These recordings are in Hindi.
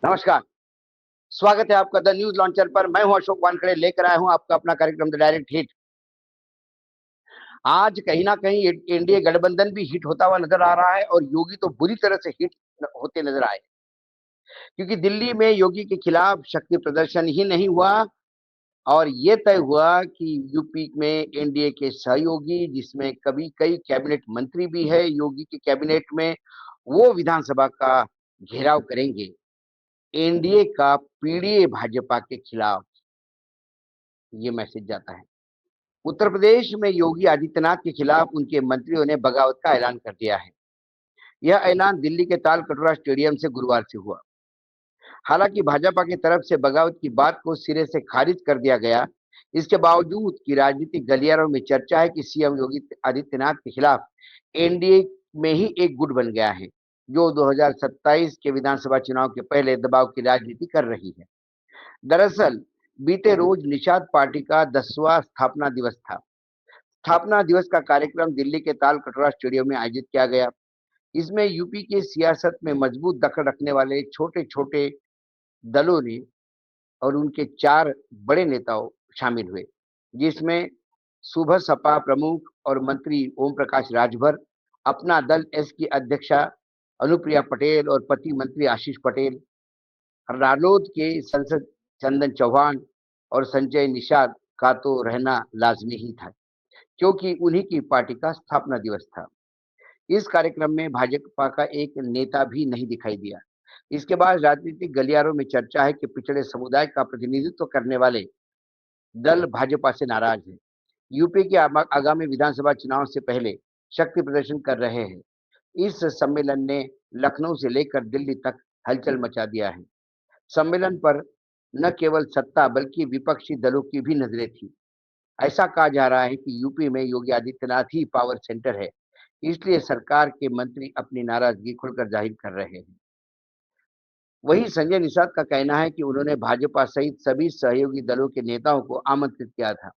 नमस्कार, स्वागत है आपका द न्यूज़ लॉन्चर पर। मैं हूं अशोक वानखेड़े, लेकर आया हूं आपका अपना कार्यक्रम द डायरेक्ट हिट। आज कहीं न कहीं एनडीए गठबंधन भी हिट होता हुआ नज़र आ रहा है और योगी तो बुरी तरह से हिट होते नज़र आए। क्योंकि दिल्ली में योगी के खिलाफ शक्ति प्रदर्शन ही नहीं हुआ और ये तय हुआ कि यूपी में एनडीए के सहयोगी, जिसमें कभी कई कैबिनेट मंत्री भी है योगी के कैबिनेट में, वो विधानसभा का घेराव करेंगे। एनडीए का पीडीए भाजपा के खिलाफ ये मैसेज जाता है। उत्तर प्रदेश में योगी आदित्यनाथ के खिलाफ उनके मंत्रियों ने बगावत का ऐलान कर दिया है। यह ऐलान दिल्ली के ताल कटोरा स्टेडियम से गुरुवार से हुआ। हालांकि भाजपा की तरफ से बगावत की बात को सिरे से खारिज कर दिया गया। इसके बावजूद कि राजनीतिक गलियारों में चर्चा है कि सीएम योगी आदित्यनाथ के खिलाफ एनडीए में ही एक गुट बन गया है, जो 2027 के विधानसभा चुनाव के पहले दबाव की राजनीति कर रही है। दरअसल बीते रोज निषाद पार्टी का 10वां स्थापना दिवस था। स्थापना दिवस का कार्यक्रम दिल्ली के ताल कटोरा स्टेडियम में आयोजित किया गया। इसमें यूपी की सियासत में मजबूत दखल रखने वाले छोटे-छोटे दलों ने और उनके 4 बड़े नेताओं शामिल हुए, जिसमें सुबह सपा प्रमुख और मंत्री ओम प्रकाश राजभर, अपना दल एस की अध्यक्षा अनुप्रिया पटेल और पति मंत्री आशीष पटेल, रालोद के संसद चंदन चौहान और संजय निषाद का तो रहना लाजमी ही था, क्योंकि उन्हीं की पार्टी का स्थापना दिवस था। इस कार्यक्रम में भाजपा का एक नेता भी नहीं दिखाई दिया। इसके बाद राजनीतिक गलियारों में चर्चा है कि पिछड़े समुदाय का प्रतिनिधित्व करने वाले दल भाजपा से नाराज है। यूपी के आगामी विधानसभा चुनाव से पहले शक्ति प्रदर्शन कर रहे हैं। इस सम्मेलन ने लखनऊ से लेकर दिल्ली तक हलचल मचा दिया है। सम्मेलन पर न केवल सत्ता बल्कि विपक्षी दलों की भी नजरें थी। ऐसा कहा जा रहा है कि यूपी में योगी आदित्यनाथ ही पावर सेंटर है, इसलिए सरकार के मंत्री अपनी नाराजगी खुलकर जाहिर कर रहे हैं। वहीं संजय निषाद का कहना है कि उन्होंने भाजपा सहित सभी सहयोगी दलों के नेताओं को आमंत्रित किया था।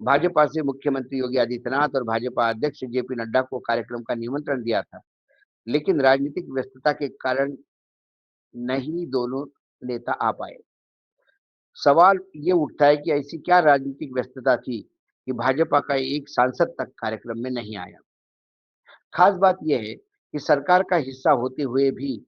भाजपा से मुख्यमंत्री योगी आदित्यनाथ और भाजपा अध्यक्ष जेपी नड्डा को कार्यक्रम का निमंत्रण दिया था, लेकिन राजनीतिक व्यस्तता के कारण नहीं दोनों नेता आ पाए। सवाल ये उठता है कि ऐसी क्या राजनीतिक व्यस्तता थी कि भाजपा का एक सांसद तक कार्यक्रम में नहीं आया। खास बात यह है कि सरकार का हिस्सा होते हुए भी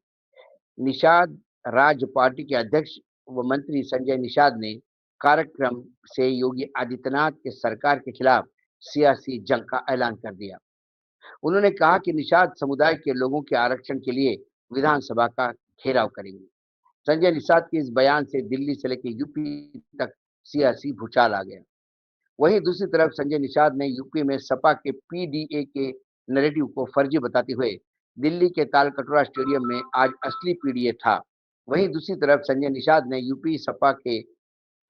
निषाद राज्य पार्टी के अध्यक्ष व मंत्री संजय निषाद ने कार्यक्रम से योगी आदित्यनाथ के सरकार के खिलाफ सियासी जंग का ऐलान कर दिया। उन्होंने कहा कि निषाद समुदाय के लोगों के आरक्षण के लिए विधानसभा का घेराव करेंगे। संजय निषाद के इस बयान से दिल्ली से लेकर यूपी तक सियासी भूचाल आ गया। वहीं दूसरी तरफ संजय निषाद ने यूपी में सपा के पीडीए के नैरेटिव को फर्जी बताते हुए दिल्ली के तालकटोरा स्टेडियम में आज असली पीडीए था। वहीं दूसरी तरफ संजय निषाद ने यूपी सपा के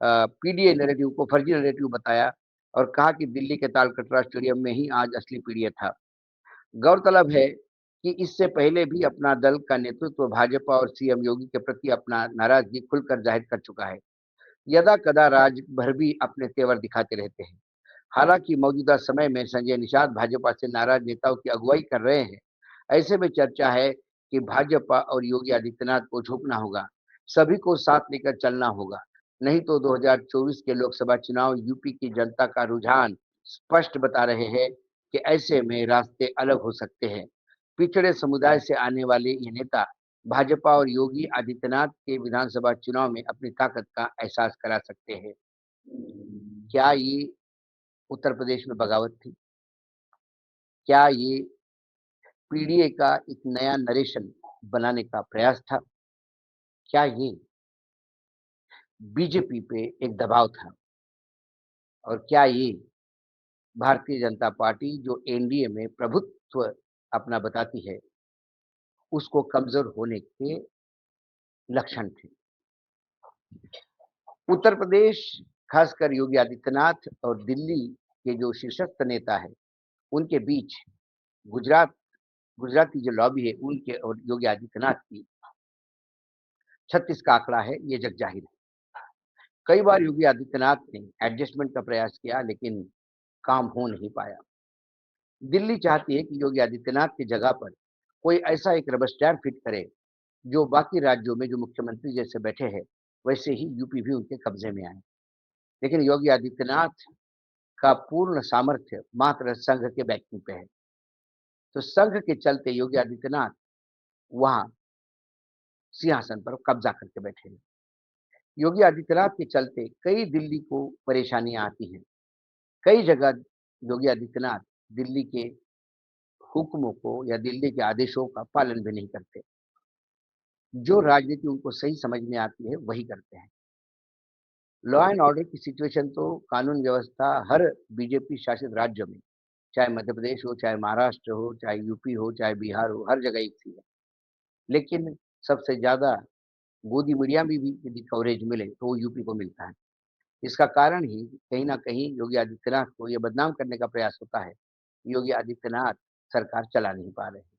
पीडीए नैरेटिव को फर्जी नैरेटिव बताया और कहा कि दिल्ली के तालकटोरा स्टेडियम में ही आज असली पीडीए था। गौरतलब है कि इससे पहले भी अपना दल का नेतृत्व भाजपा और सीएम योगी के प्रति अपना नाराजगी खुलकर जाहिर कर चुका है। यदा कदा राज भर भी अपने तेवर दिखाते रहते हैं। हालांकि मौजूदा समय में संजय निषाद भाजपा से नाराज नेताओं की अगुवाई कर रहे हैं। ऐसे में चर्चा है कि भाजपा और योगी आदित्यनाथ को झुकना होगा, सभी को साथ लेकर चलना होगा, नहीं तो 2024 के लोकसभा चुनाव यूपी की जनता का रुझान स्पष्ट बता रहे हैं कि ऐसे में रास्ते अलग हो सकते हैं। पिछड़े समुदाय से आने वाले ये नेता भाजपा और योगी आदित्यनाथ के विधानसभा चुनाव में अपनी ताकत का एहसास करा सकते हैं। क्या ये उत्तर प्रदेश में बगावत थी? क्या ये पीडीए का एक नया नरेशन बनाने का प्रयास था? क्या ये बीजेपी पे एक दबाव था? और क्या ये भारतीय जनता पार्टी जो एनडीए में प्रभुत्व अपना बताती है, उसको कमजोर होने के लक्षण थे? उत्तर प्रदेश, खासकर योगी आदित्यनाथ और दिल्ली के जो शीर्षस्थ नेता है, उनके बीच गुजरात गुजराती जो लॉबी है उनके और योगी आदित्यनाथ की 36 का आंकड़ा है, ये जग जाहिर है। कई बार योगी आदित्यनाथ ने एडजस्टमेंट का प्रयास किया, लेकिन काम हो नहीं पाया। दिल्ली चाहती है कि योगी आदित्यनाथ की जगह पर कोई ऐसा एक रबर स्टैम्प फिट करे जो बाकी राज्यों में जो मुख्यमंत्री जैसे बैठे हैं, वैसे ही यूपी भी उनके कब्जे में आए। लेकिन योगी आदित्यनाथ का पूर्ण सामर्थ्य मात्र संघ के बैकिंग पे है। तो संघ के चलते योगी आदित्यनाथ वहाँ सिंहासन पर कब्जा करके बैठे हैं। योगी आदित्यनाथ के चलते कई दिल्ली को परेशानियां आती हैं। कई जगह योगी आदित्यनाथ दिल्ली के हुक्मों को या दिल्ली के आदेशों का पालन भी नहीं करते। जो राजनीति उनको सही समझ में आती है वही करते हैं। लॉ एंड ऑर्डर की सिचुएशन तो कानून व्यवस्था हर बीजेपी शासित राज्य में, चाहे मध्य प्रदेश हो, चाहे महाराष्ट्र हो, चाहे यूपी हो, चाहे बिहार हो, हर जगह एक सी है। लेकिन सबसे ज्यादा गोदी मीडिया में भी यदि कवरेज मिले तो वो यूपी को मिलता है। इसका कारण ही कहीं ना कहीं योगी आदित्यनाथ को यह बदनाम करने का प्रयास होता है। योगी आदित्यनाथ सरकार चला नहीं पा रहे हैं।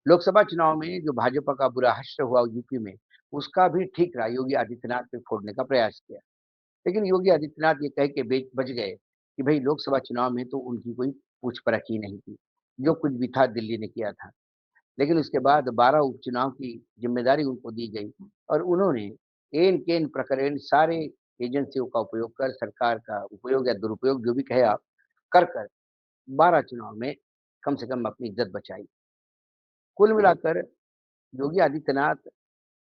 लोकसभा चुनाव में जो भाजपा का बुरा हश्र हुआ यूपी में, उसका भी ठीक रहा, योगी आदित्यनाथ पे फोड़ने का प्रयास किया। लेकिन योगी आदित्यनाथ ये कह के बच गए कि भाई लोकसभा चुनाव में तो उनकी कोई पूछ परख ही नहीं थी, जो कुछ भी था दिल्ली ने किया था। लेकिन उसके बाद 12 उपचुनाव की जिम्मेदारी उनको दी गई और उन्होंने एन केन प्रकरण सारे एजेंसियों का उपयोग कर, सरकार का उपयोग या दुरुपयोग जो भी कहे आप, कर कर 12 चुनाव में कम से कम अपनी इज्जत बचाई। कुल मिलाकर योगी आदित्यनाथ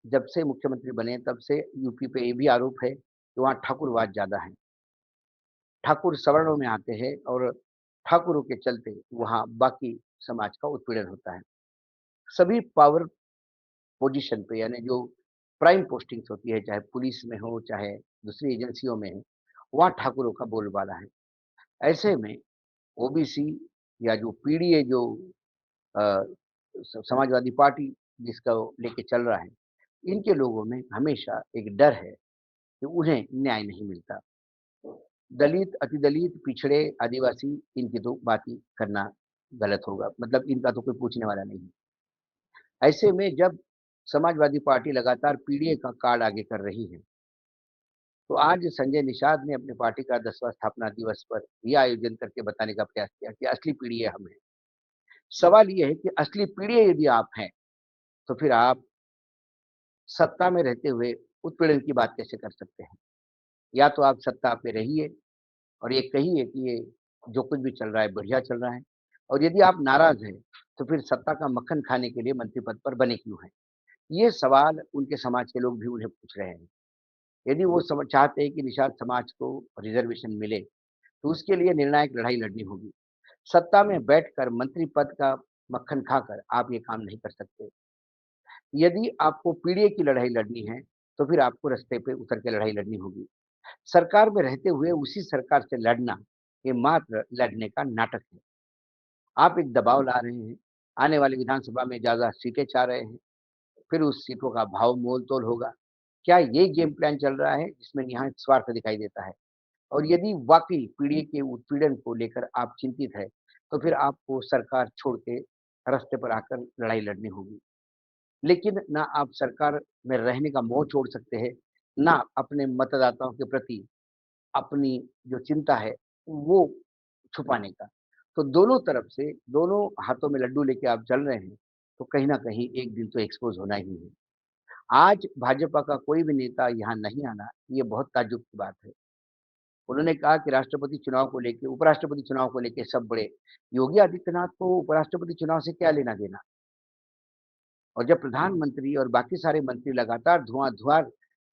जब से मुख्यमंत्री बने तब से यूपी पे ये भी आरोप है कि वहाँ ठाकुरवाद ज्यादा है। ठाकुर सवर्णों में आते हैं और ठाकुरों के चलते वहाँ बाकी समाज का उत्पीड़न होता है। सभी पावर पोजीशन पे यानी जो प्राइम पोस्टिंग्स होती है, चाहे पुलिस में हो, चाहे दूसरी एजेंसियों में हो, वहाँ ठाकुरों का बोलबाला है। ऐसे में ओबीसी या जो पीडीए जो अ, समाजवादी पार्टी जिसका लेके चल रहा है, इनके लोगों में हमेशा एक डर है कि उन्हें न्याय नहीं मिलता। दलित, अतिदलित, पिछड़े, आदिवासी, इनकी तो बात ही करना गलत होगा, मतलब इनका तो कोई पूछने वाला नहीं है। ऐसे में जब समाजवादी पार्टी लगातार पीडीए का कार्ड आगे कर रही है, तो आज संजय निषाद ने अपनी पार्टी का 10वां स्थापना दिवस पर यह आयोजन करके बताने का प्रयास किया कि असली पीडीए हम हैं। सवाल ये है कि असली पीडीए यदि आप हैं, तो फिर आप सत्ता में रहते हुए उत्पीड़न की बात कैसे कर सकते हैं? या तो आप सत्ता पे रहिए और ये कहिए कि ये जो कुछ भी चल रहा है बढ़िया चल रहा है, और यदि आप नाराज हैं, तो फिर सत्ता का मक्खन खाने के लिए मंत्री पद पर बने क्यों हैं? ये सवाल उनके समाज के लोग भी उन्हें पूछ रहे हैं। यदि वो चाहते हैं कि निषाद समाज को रिजर्वेशन मिले, तो उसके लिए निर्णायक लड़ाई लड़नी होगी। सत्ता में बैठकर मंत्री पद का मक्खन खाकर आप ये काम नहीं कर सकते। यदि आपको पीडीए की लड़ाई लड़नी है, तो फिर आपको रास्ते पे उतर के लड़ाई लड़नी होगी। सरकार में रहते हुए उसी सरकार से लड़ना, ये मात्र लड़ने का नाटक है। आप एक दबाव ला रहे हैं, आने वाली विधानसभा में ज़्यादा सीटें चाह रहे हैं, फिर उस सीटों का भाव मोल-तोल होगा। क्या ये गेम प्लान चल रहा है जिसमें निहायत स्वार्थ दिखाई देता है? और यदि वाक़ई पीढ़ी के उत्पीड़न को लेकर आप चिंतित हैं, तो फिर आपको सरकार छोड़ के रास्ते पर आकर लड़ाई लड़नी होगी। लेकिन ना आप सरकार में रहने का मोह छोड़ सकते हैं, ना अपने मतदाताओं के प्रति अपनी जो चिंता है, वो छुपाने का। तो दोनों तरफ से, दोनों हाथों में लड्डू लेके आप चल रहे हैं, तो कहीं न कहीं एक दिन तो एक्सपोज़ होना ही है। आज भाजपा का कोई भी नेता यहाँ नहीं आना, ये बहुत ताज्जुब की बात है। उन्होंने कहा कि राष्ट्रपति चुनाव को लेके, उपराष्ट्रपति चुनाव को लेके सब बड़े। योगी आदित्यनाथ को उपराष्ट्रपति चुनाव से क्या लेना-देना? और जब प्रधानमंत्री और बाकी सारे मंत्री लगातार धुआँ-धुआँ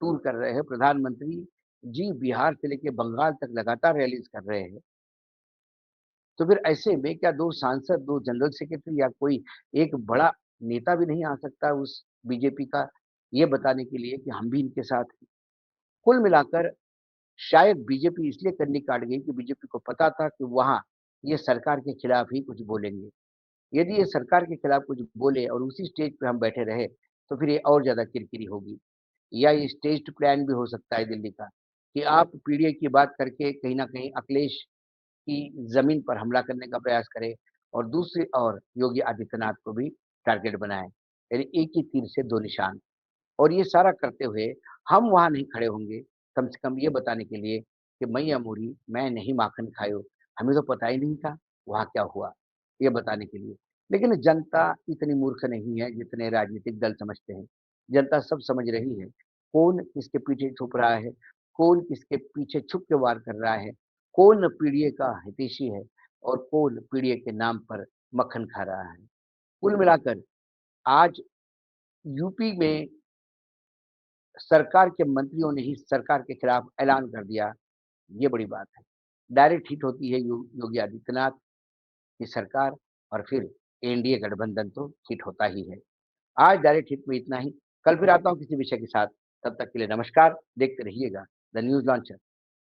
टूर कर रहे हैं, प्रधानमंत्री जी बिहार से लेके बंगाल तक लगातार रैलीज़ कर रहे हैं, तो फिर ऐसे में क्या 2 सांसद, 2 जनरल सेक्रेटरी या कोई एक बड़ा नेता भी नहीं आ सकता उस बीजेपी का, ये बताने के लिए कि हम भी इनके साथ हैं? कुल मिलाकर शायद बीजेपी इसलिए कन्नी काट गई कि बीजेपी को पता था कि वहाँ ये सरकार के खिलाफ ही कुछ बोलेंगे। यदि ये सरकार के खिलाफ कुछ बोले और उसी स्टेज पे हम बैठे रहे, तो फिर ये और ज़्यादा किरकिरी होगी। या ये स्टेज्ड प्लान भी हो सकता है दिल्ली का, कि आप पीडीए की बात करके कहीं न कहीं अखिलेश की ज़मीन पर हमला करने का प्रयास करें और दूसरी ओर योगी आदित्यनाथ को भी टारगेट बनाएँ। यानी एक ही तीर से दो निशान। और ये सारा करते हुए हम वहाँ नहीं खड़े होंगे, कम से कम ये बताने के लिए कि मैया मोरी मैं नहीं माखन खायो, हमें तो पता ही नहीं था वहाँ क्या हुआ, ये बताने के लिए। लेकिन जनता इतनी मूर्ख नहीं है जितने राजनीतिक दल समझते हैं। जनता सब समझ रही है, कौन किसके पीछे छुप रहा है, कौन किसके पीछे छुप के वार कर रहा है, कौन पीडीए का हितैषी है और कौन पीडीए के नाम पर मक्खन खा रहा है। कुल मिलाकर आज यूपी में सरकार के मंत्रियों ने ही सरकार के खिलाफ ऐलान कर दिया, ये बड़ी बात है। डायरेक्ट हिट होती है योगी आदित्यनाथ की सरकार और फिर एनडीए गठबंधन तो हिट होता ही है। आज डायरेक्ट हिट में इतना ही। कल फिर आता हूँ किसी विषय के साथ। तब तक के लिए नमस्कार। देखते रहिएगा द न्यूज लॉन्चर।